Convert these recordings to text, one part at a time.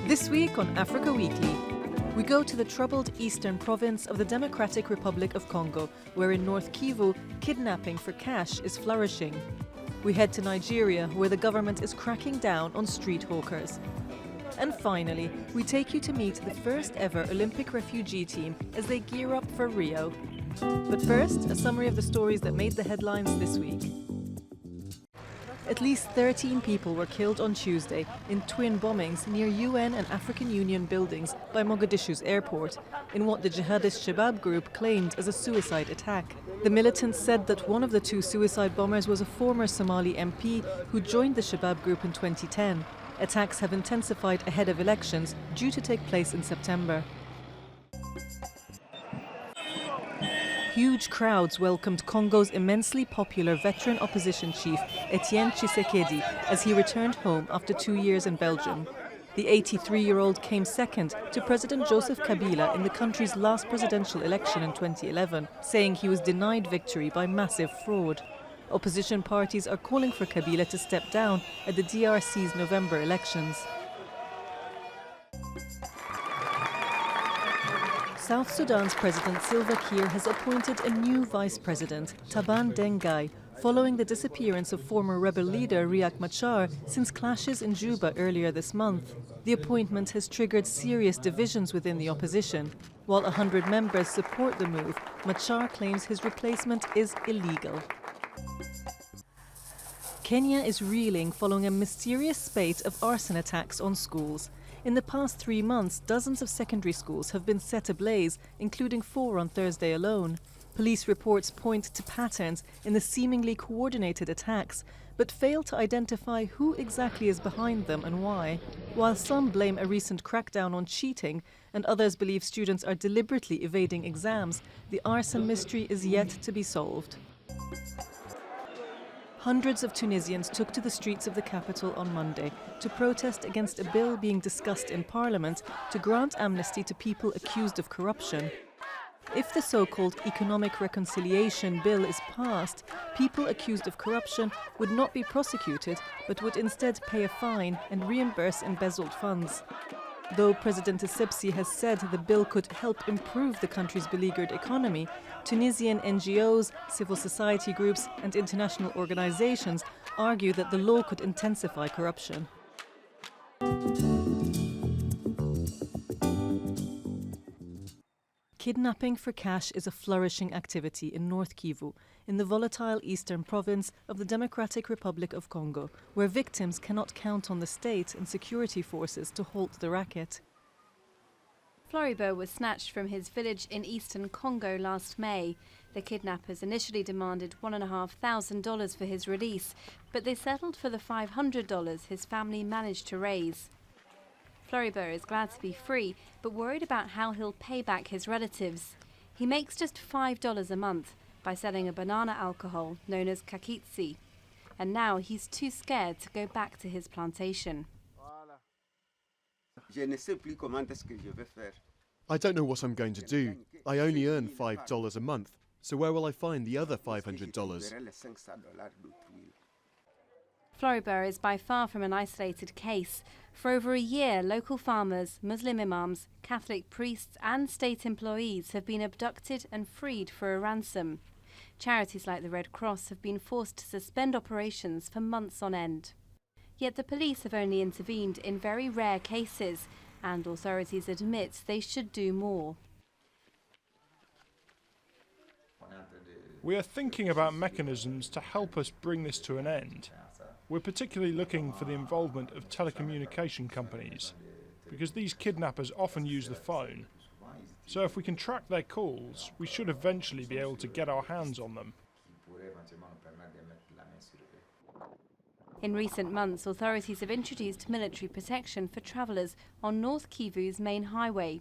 This week on Africa Weekly, we go to the troubled eastern province of the Democratic Republic of Congo, where in North Kivu, kidnapping for cash is flourishing. We head to Nigeria, where the government is cracking down on street hawkers. And finally, we take you to meet the first ever Olympic refugee team as they gear up for Rio. But first, a summary of the stories that made the headlines this week. At least 13 people were killed on Tuesday in twin bombings near UN and African Union buildings by Mogadishu's airport, in what the jihadist Shabab group claimed as a suicide attack. The militants said that one of the two suicide bombers was a former Somali MP who joined the Shabab group in 2010. Attacks have intensified ahead of elections due to take place in September. Huge crowds welcomed Congo's immensely popular veteran opposition chief, Etienne Tshisekedi, as he returned home after 2 years in Belgium. The 83-year-old came second to President Joseph Kabila in the country's last presidential election in 2011, saying he was denied victory by massive fraud. Opposition parties are calling for Kabila to step down at the DRC's November elections. South Sudan's President Salva Kiir has appointed a new vice president, Taban Dengai, following the disappearance of former rebel leader Riek Machar since clashes in Juba earlier this month. The appointment has triggered serious divisions within the opposition. While 100 members support the move, Machar claims his replacement is illegal. Kenya is reeling following a mysterious spate of arson attacks on schools. In the past 3 months, dozens of secondary schools have been set ablaze, including 4 on Thursday alone. Police reports point to patterns in the seemingly coordinated attacks, but fail to identify who exactly is behind them and why. While some blame a recent crackdown on cheating and others believe students are deliberately evading exams, the arson mystery is yet to be solved. Hundreds of Tunisians took to the streets of the capital on Monday to protest against a bill being discussed in parliament to grant amnesty to people accused of corruption. If the so-called Economic Reconciliation Bill is passed, people accused of corruption would not be prosecuted, but would instead pay a fine and reimburse embezzled funds. Though President Essebsi has said the bill could help improve the country's beleaguered economy, Tunisian NGOs, civil society groups and international organizations argue that the law could intensify corruption. Kidnapping for cash is a flourishing activity in North Kivu, in the volatile eastern province of the Democratic Republic of Congo, where victims cannot count on the state and security forces to halt the racket. Floribert was snatched from his village in eastern Congo last May. The kidnappers initially demanded $1,500 for his release, but they settled for the $500 his family managed to raise. Floribert is glad to be free, but worried about how he'll pay back his relatives. He makes just $5 a month by selling a banana alcohol known as kakitsi, and now he's too scared to go back to his plantation. I don't know what I'm going to do. I only earn $5 a month, so where will I find the other $500? Floribert is by far from an isolated case. For over a year, local farmers, Muslim imams, Catholic priests and state employees have been abducted and freed for a ransom. Charities like the Red Cross have been forced to suspend operations for months on end. Yet the police have only intervened in very rare cases, and authorities admit they should do more. We are thinking about mechanisms to help us bring this to an end. We're particularly looking for the involvement of telecommunication companies, because these kidnappers often use the phone. So if we can track their calls, we should eventually be able to get our hands on them. In recent months, authorities have introduced military protection for travellers on North Kivu's main highway.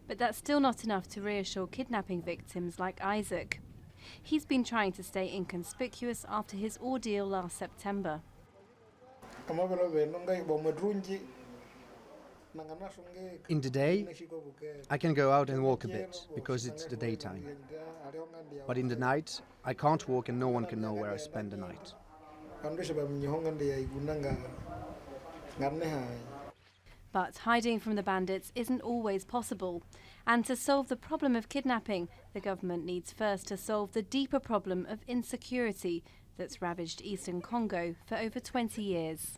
But that's still not enough to reassure kidnapping victims like Isaac. He's been trying to stay inconspicuous after his ordeal last September. In the day, I can go out and walk a bit, because it's the daytime. But in the night, I can't walk and no one can know where I spend the night. But hiding from the bandits isn't always possible. And to solve the problem of kidnapping, the government needs first to solve the deeper problem of insecurity that's ravaged eastern Congo for over 20 years.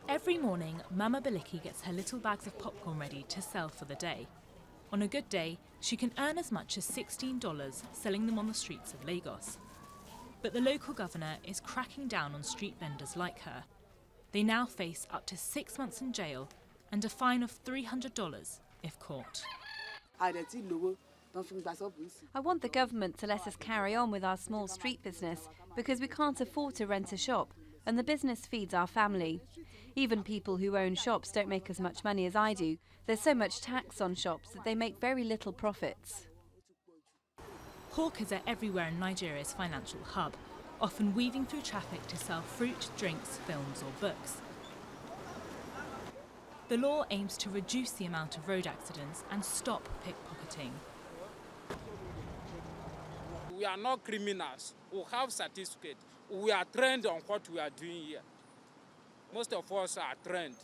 Every morning, Mama Baliki gets her little bags of popcorn ready to sell for the day. On a good day, she can earn as much as $16 selling them on the streets of Lagos. But the local governor is cracking down on street vendors like her. They now face up to 6 months in jail and a fine of $300 if caught. I want the government to let us carry on with our small street business because we can't afford to rent a shop and the business feeds our family. Even people who own shops don't make as much money as I do. There's so much tax on shops that they make very little profits. Hawkers are everywhere in Nigeria's financial hub, often weaving through traffic to sell fruit, drinks, films or books. The law aims to reduce the amount of road accidents and stop pickpocketing. We are not criminals who have certificates. We are trained on what we are doing here. Most of us are trained.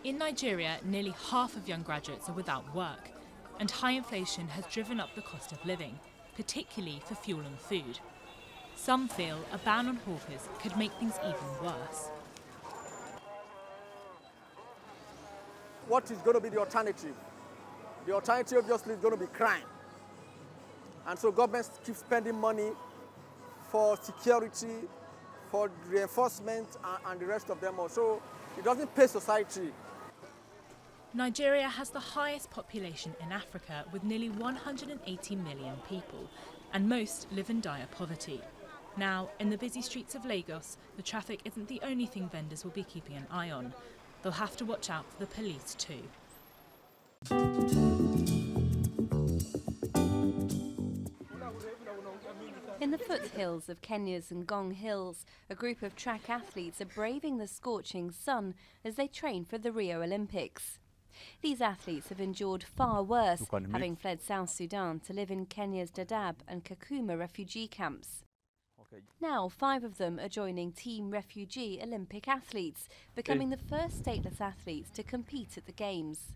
In Nigeria, nearly half of young graduates are without work, and high inflation has driven up the cost of living, particularly for fuel and food. Some feel a ban on hawkers could make things even worse. What is going to be the alternative? The alternative obviously is going to be crime. And so governments keep spending money for security, for reinforcement and the rest of them also. It doesn't pay society. Nigeria has the highest population in Africa with nearly 180 million people, and most live in dire poverty. Now, in the busy streets of Lagos, the traffic isn't the only thing vendors will be keeping an eye on. They'll have to watch out for the police too. In the foothills of Kenya's Ngong Hills, a group of track athletes are braving the scorching sun as they train for the Rio Olympics. These athletes have endured far worse, having fled South Sudan to live in Kenya's Dadaab and Kakuma refugee camps. Now 5 of them are joining Team Refugee Olympic athletes, becoming the first stateless athletes to compete at the Games.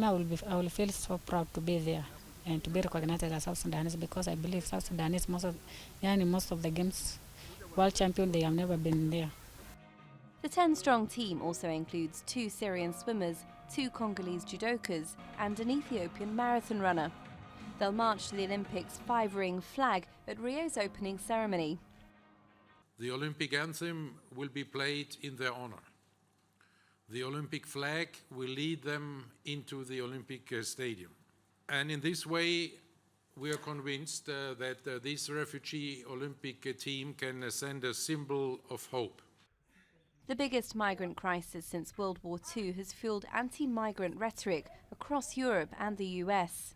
I will feel so proud to be there and to be recognized as South Sudanese, because I believe South Sudanese, most of the Games, world champion, they have never been there. The 10-strong team also includes 2 Syrian swimmers, 2 Congolese judokas and an Ethiopian marathon runner. They'll march to the Olympics' 5-ring flag at Rio's opening ceremony. The Olympic anthem will be played in their honor. The Olympic flag will lead them into the Olympic Stadium. And in this way, we are convinced that this Refugee Olympic team can send a symbol of hope. The biggest migrant crisis since World War II has fueled anti-migrant rhetoric across Europe and the US.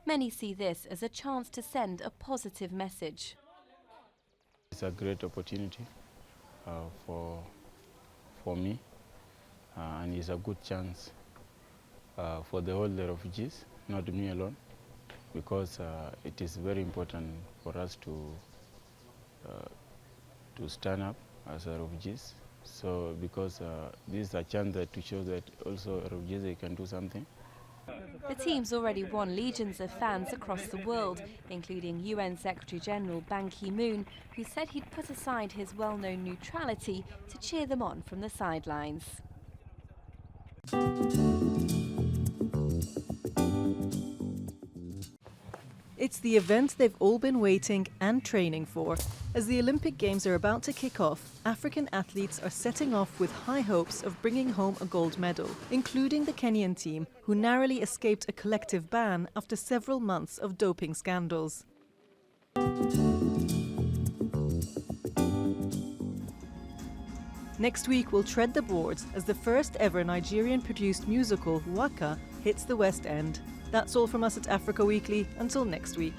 Many see this as a chance to send a positive message. It's a great opportunity for me, and it's a good chance for the whole refugees, not me alone, because it is very important for us to stand up as refugees. So because this is a chance to show that also refugees, they can do something. The team's already won legions of fans across the world, including UN Secretary-General Ban Ki-moon, who said he'd put aside his well-known neutrality to cheer them on from the sidelines. It's the event they've all been waiting and training for. As the Olympic Games are about to kick off, African athletes are setting off with high hopes of bringing home a gold medal, including the Kenyan team, who narrowly escaped a collective ban after several months of doping scandals. Next week we'll tread the boards as the first ever Nigerian-produced musical, Waka, hits the West End. That's all from us at Africa Weekly. Until next week.